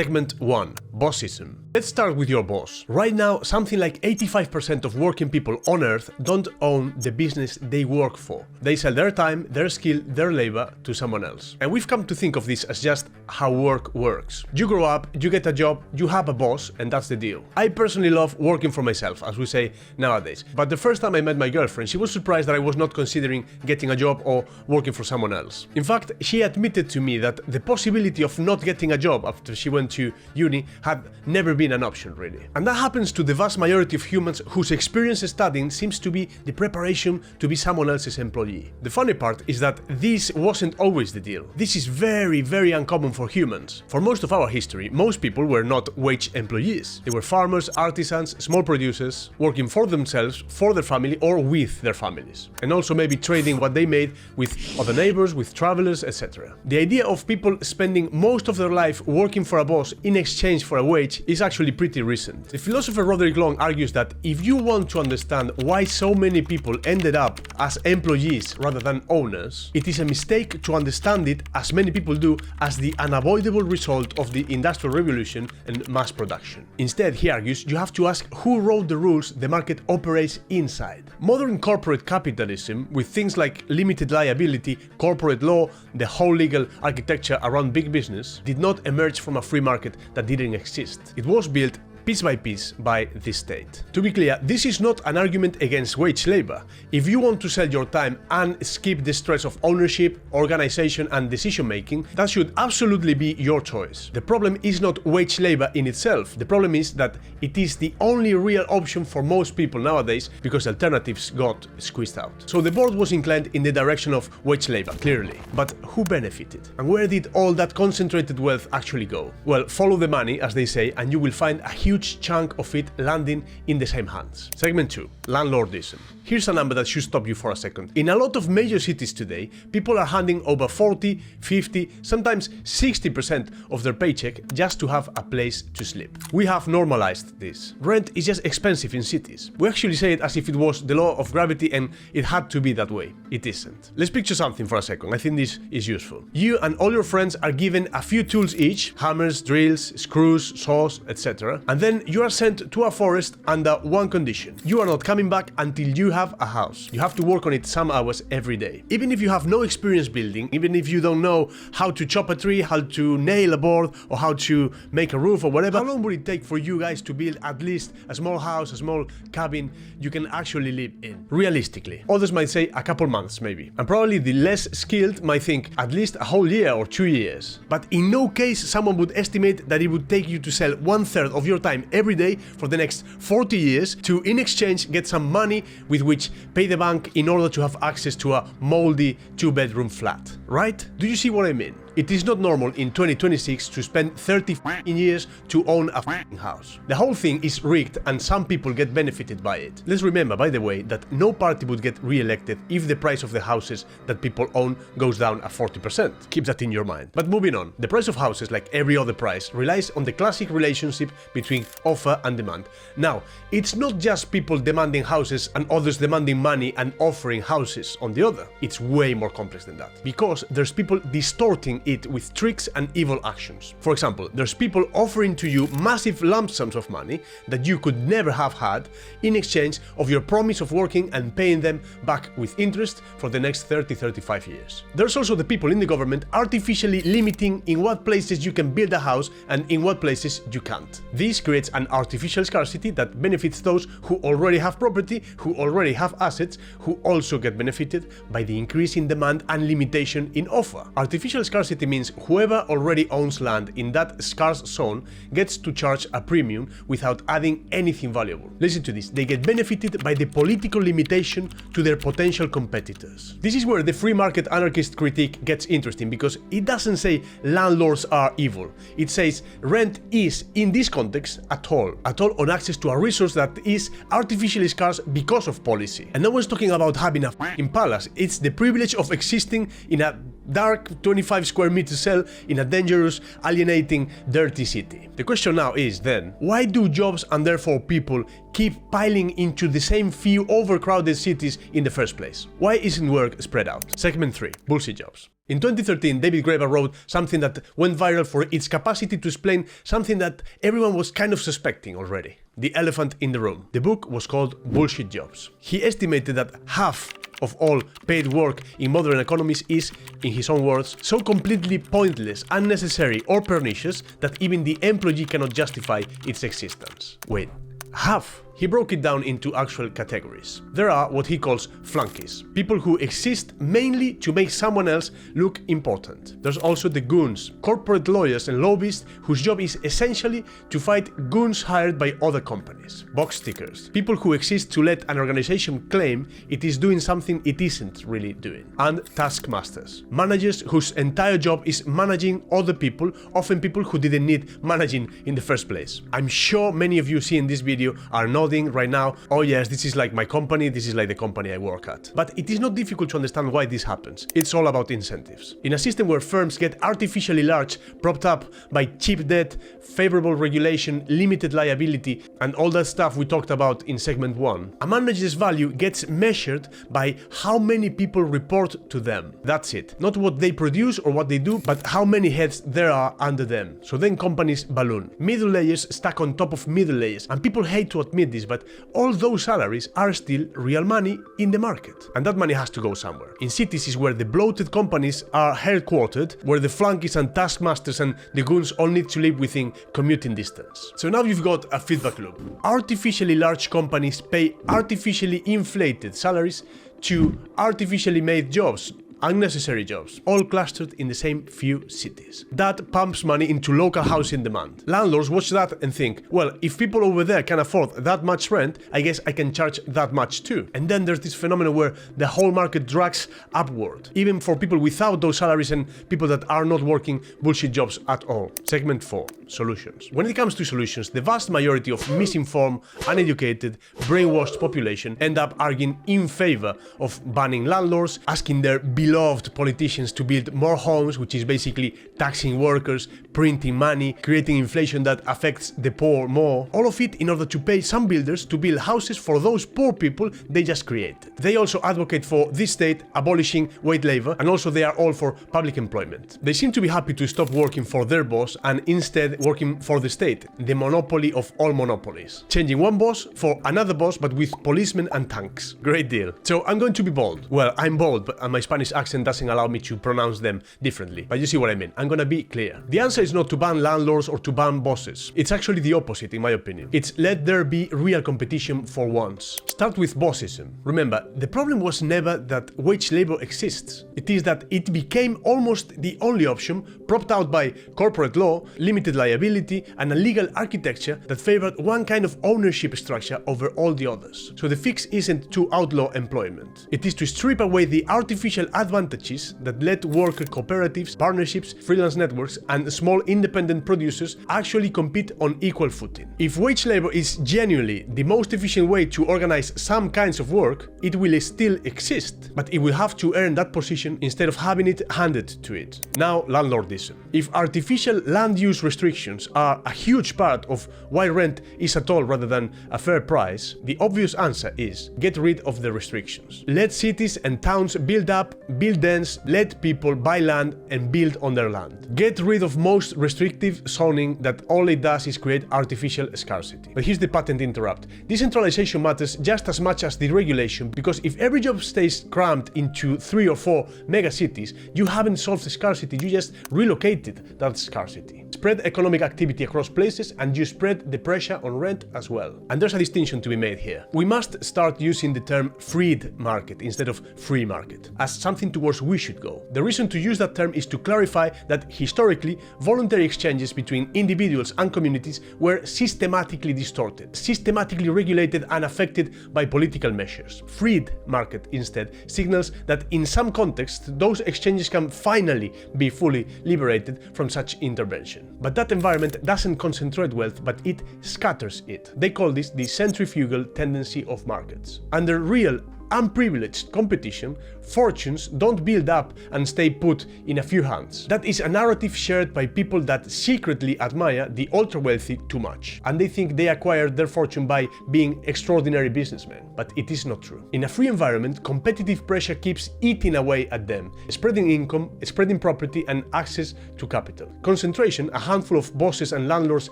Segment 1. Bossism. Let's start with your boss. Right now, something like 85% of working people on Earth don't own the business they work for. They sell their time, their skill, their labor to someone else. And we've come to think of this as just how work works. You grow up, you get a job, you have a boss, and that's the deal. I personally love working for myself, as we say nowadays. But the first time I met my girlfriend, she was surprised that I was not considering getting a job or working for someone else. In fact, she admitted to me that the possibility of not getting a job after she went to uni had never been an option, really. And that happens to the vast majority of humans whose experience studying seems to be the preparation to be someone else's employee. The funny part is that this wasn't always the deal. This is very, very uncommon for humans. For most of our history, most people were not wage employees. They were farmers, artisans, small producers, working for themselves, for their family, or with their families. And also maybe trading what they made with other neighbors, with travelers, etc. The idea of people spending most of their life working for a boss in exchange for a wage is actually pretty recent. The philosopher Roderick Long argues that if you want to understand why so many people ended up as employees rather than owners, it is a mistake to understand it, as many people do, as the unavoidable result of the Industrial Revolution and mass production. Instead, he argues, you have to ask who wrote the rules the market operates inside. Modern corporate capitalism, with things like limited liability, corporate law, the whole legal architecture around big business, did not emerge from a free market that didn't exist. It was built piece by piece by the state. To be clear, this is not an argument against wage labor. If you want to sell your time and skip the stress of ownership, organization, and decision making, that should absolutely be your choice. The problem is not wage labor in itself. The problem is that it is the only real option for most people nowadays because alternatives got squeezed out. So the board was inclined in the direction of wage labor, clearly. But who benefited? And where did all that concentrated wealth actually go? Well, follow the money, as they say, and you will find a huge chunk of it landing in the same hands. Segment 2. Landlordism. Here's a number that should stop you for a second. In a lot of major cities today, people are handing over 40, 50, sometimes 60% of their paycheck just to have a place to sleep. We have normalized this. Rent is just expensive in cities. We actually say it as if it was the law of gravity and it had to be that way. It isn't. Let's picture something for a second. I think this is useful. You and all your friends are given a few tools each, hammers, drills, screws, saws, etc. And then you are sent to a forest under one condition. You are not coming back until you have a house. You have to work on it some hours every day. Even if you have no experience building, even if you don't know how to chop a tree, how to nail a board, or how to make a roof or whatever, how long would it take for you guys to build at least a small house, a small cabin you can actually live in? Realistically. Others might say a couple months maybe. And probably the less skilled might think at least a whole year or 2 years. But in no case someone would estimate that it would take you to sell 1/3 of your time every day for the next 40 years to, in exchange, get some money with which pay the bank in order to have access to a moldy 2-bedroom flat. Right? Do you see what I mean? It is not normal in 2026 to spend 30 years to own a house. The whole thing is rigged and some people get benefited by it. Let's remember, by the way, that no party would get re-elected if the price of the houses that people own goes down at 40%. Keep that in your mind. But moving on, the price of houses, like every other price, relies on the classic relationship between offer and demand. Now, it's not just people demanding houses and others demanding money and offering houses on the other. It's way more complex than that. Because there's people distorting it with tricks and evil actions. For example, there's people offering to you massive lump sums of money that you could never have had in exchange of your promise of working and paying them back with interest for the next 30-35 years. There's also the people in the government artificially limiting in what places you can build a house and in what places you can't. This creates an artificial scarcity that benefits those who already have property, who already have assets, who also get benefited by the increase in demand and limitation in offer. Artificial scarcity means whoever already owns land in that scarce zone gets to charge a premium without adding anything valuable. Listen to this, they get benefited by the political limitation to their potential competitors. This is where the free market anarchist critique gets interesting, because it doesn't say landlords are evil. It says rent is, in this context, a toll on access to a resource that is artificially scarce because of policy. And no one's talking about having a f***ing palace, it's the privilege of existing in a dark 25 square meter cell in a dangerous, alienating, dirty city. The question now is then, why do jobs and therefore people keep piling into the same few overcrowded cities in the first place? Why isn't work spread out? Segment 3. Bullshit jobs. In 2013, David Graeber wrote something that went viral for its capacity to explain something that everyone was kind of suspecting already. The elephant in the room. The book was called Bullshit Jobs. He estimated that half of all paid work in modern economies is, in his own words, so completely pointless, unnecessary or pernicious that even the employee cannot justify its existence. Wait, half? He broke it down into actual categories. There are what he calls flunkies, people who exist mainly to make someone else look important. There's also the goons, corporate lawyers and lobbyists whose job is essentially to fight goons hired by other companies. Box tickers, people who exist to let an organization claim it is doing something it isn't really doing. And taskmasters, managers whose entire job is managing other people, often people who didn't need managing in the first place. I'm sure many of you seeing this video are nodding right now, oh yes, this is like my company, this is like the company I work at. But it is not difficult to understand why this happens. It's all about incentives. In a system where firms get artificially large, propped up by cheap debt, favorable regulation, limited liability, and all that stuff we talked about in segment 1, a manager's value gets measured by how many people report to them. That's it. Not what they produce or what they do, but how many heads there are under them. So then companies balloon. Middle layers stack on top of middle layers, and people hate to admit this, but all those salaries are still real money in the market. And that money has to go somewhere. In cities is where the bloated companies are headquartered, where the flunkies and taskmasters and the goons all need to live within commuting distance. So now you've got a feedback loop. Artificially large companies pay artificially inflated salaries to artificially made jobs, unnecessary jobs, all clustered in the same few cities. That pumps money into local housing demand. Landlords watch that and think, well, if people over there can afford that much rent, I guess I can charge that much too. And then there's this phenomenon where the whole market drags upward, even for people without those salaries and people that are not working bullshit jobs at all. Segment 4. Solutions. When it comes to solutions, the vast majority of misinformed, uneducated, brainwashed population end up arguing in favor of banning landlords, asking their beloved politicians to build more homes, which is basically taxing workers, printing money, creating inflation that affects the poor more. All of it in order to pay some builders to build houses for those poor people they just created. They also advocate for this state abolishing wage labor, and also they are all for public employment. They seem to be happy to stop working for their boss and instead working for the state, the monopoly of all monopolies. Changing one boss for another boss, but with policemen and tanks. Great deal. So I'm going to be bold. Well, I'm bold, but my Spanish accent doesn't allow me to pronounce them differently. But you see what I mean. I'm gonna be clear. The answer is not to ban landlords or to ban bosses. It's actually the opposite, in my opinion. It's let there be real competition for once. Start with bossism. Remember, the problem was never that wage labor exists. It is that it became almost the only option, propped out by corporate law, limited liability, and a legal architecture that favored one kind of ownership structure over all the others. So the fix isn't to outlaw employment. It is to strip away the artificial advantages that let worker cooperatives, partnerships, freelance networks, and small independent producers actually compete on equal footing. If wage labor is genuinely the most efficient way to organize some kinds of work, it will still exist, but it will have to earn that position instead of having it handed to it. Now, landlordism. If artificial land use restrictions are a huge part of why rent is at all rather than a fair price, the obvious answer is get rid of the restrictions. Let cities and towns build up, build dense, let people buy land and build on their land. Get rid of most restrictive zoning that all it does is create artificial scarcity. But here's the patent interrupt. Decentralization matters just as much as deregulation, because if every job stays crammed into 3 or 4 mega cities, you haven't solved the scarcity, you just relocated that scarcity. Spread economic activity across places and you spread the pressure on rent as well. And there's a distinction to be made here. We must start using the term freed market instead of free market, as something towards we should go. The reason to use that term is to clarify that historically, voluntary exchanges between individuals and communities were systematically distorted, systematically regulated and affected by political measures. Freed market instead signals that in some contexts, those exchanges can finally be fully liberated from such intervention. But that environment doesn't concentrate wealth, but it scatters it. They call this the centrifugal tendency of markets. Under real unprivileged competition, fortunes don't build up and stay put in a few hands. That is a narrative shared by people that secretly admire the ultra-wealthy too much, and they think they acquired their fortune by being extraordinary businessmen. But it is not true. In a free environment, competitive pressure keeps eating away at them, spreading income, spreading property and access to capital. Concentration, a handful of bosses and landlords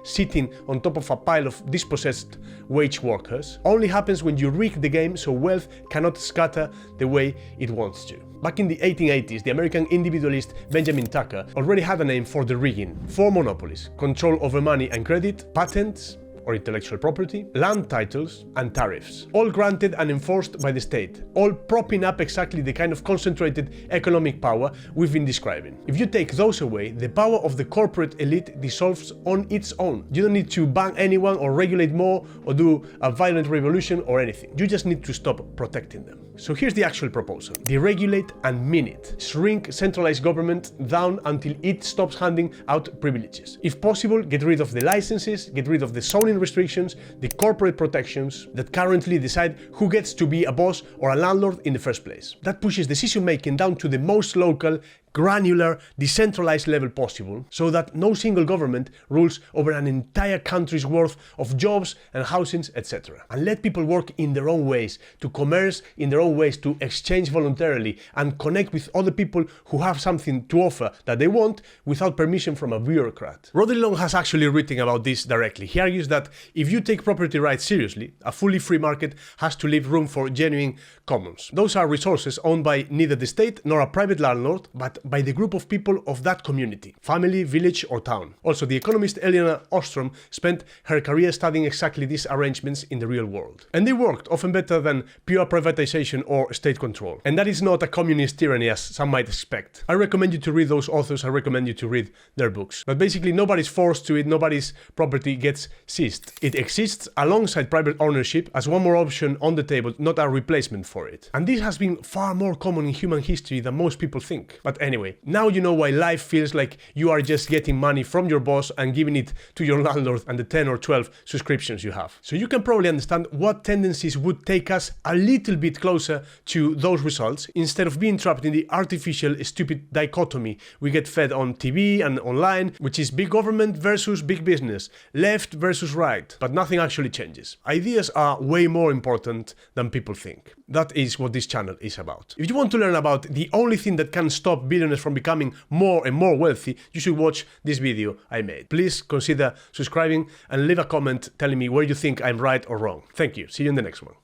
sitting on top of a pile of dispossessed wage workers, only happens when you rig the game so wealth cannot scatter the way it wants to. Back in the 1880s, the American individualist Benjamin Tucker already had a name for the rigging: 4 monopolies: control over money and credit, patents or intellectual property, land titles, and tariffs, all granted and enforced by the state, all propping up exactly the kind of concentrated economic power we've been describing. If you take those away, the power of the corporate elite dissolves on its own. You don't need to ban anyone or regulate more or do a violent revolution or anything. You just need to stop protecting them. So here's the actual proposal. Deregulate and mean it. Shrink centralized government down until it stops handing out privileges. If possible, get rid of the licenses, get rid of the zoning restrictions, the corporate protections that currently decide who gets to be a boss or a landlord in the first place. That pushes decision making down to the most local, granular, decentralized level possible, so that no single government rules over an entire country's worth of jobs and housings, etc. And let people work in their own ways, to commerce in their own ways, to exchange voluntarily and connect with other people who have something to offer that they want without permission from a bureaucrat. Roderick Long has actually written about this directly. He argues that if you take property rights seriously, a fully free market has to leave room for genuine commons. Those are resources owned by neither the state nor a private landlord, but by the group of people of that community, family, village or town. Also, the economist Elinor Ostrom spent her career studying exactly these arrangements in the real world. And they worked, often better than pure privatization or state control. And that is not a communist tyranny as some might expect. I recommend you to read those authors, I recommend you to read their books. But basically nobody's forced to it, nobody's property gets seized. It exists alongside private ownership as one more option on the table, not a replacement for it. And this has been far more common in human history than most people think. But anyway, now you know why life feels like you are just getting money from your boss and giving it to your landlord and the 10 or 12 subscriptions you have. So you can probably understand what tendencies would take us a little bit closer to those results instead of being trapped in the artificial, stupid dichotomy we get fed on TV and online, which is big government versus big business, left versus right, but nothing actually changes. Ideas are way more important than people think. That is what this channel is about. If you want to learn about the only thing that can stop billionaires from becoming more and more wealthy, you should watch this video I made. Please consider subscribing and leave a comment telling me where you think I'm right or wrong. Thank you. See you in the next one.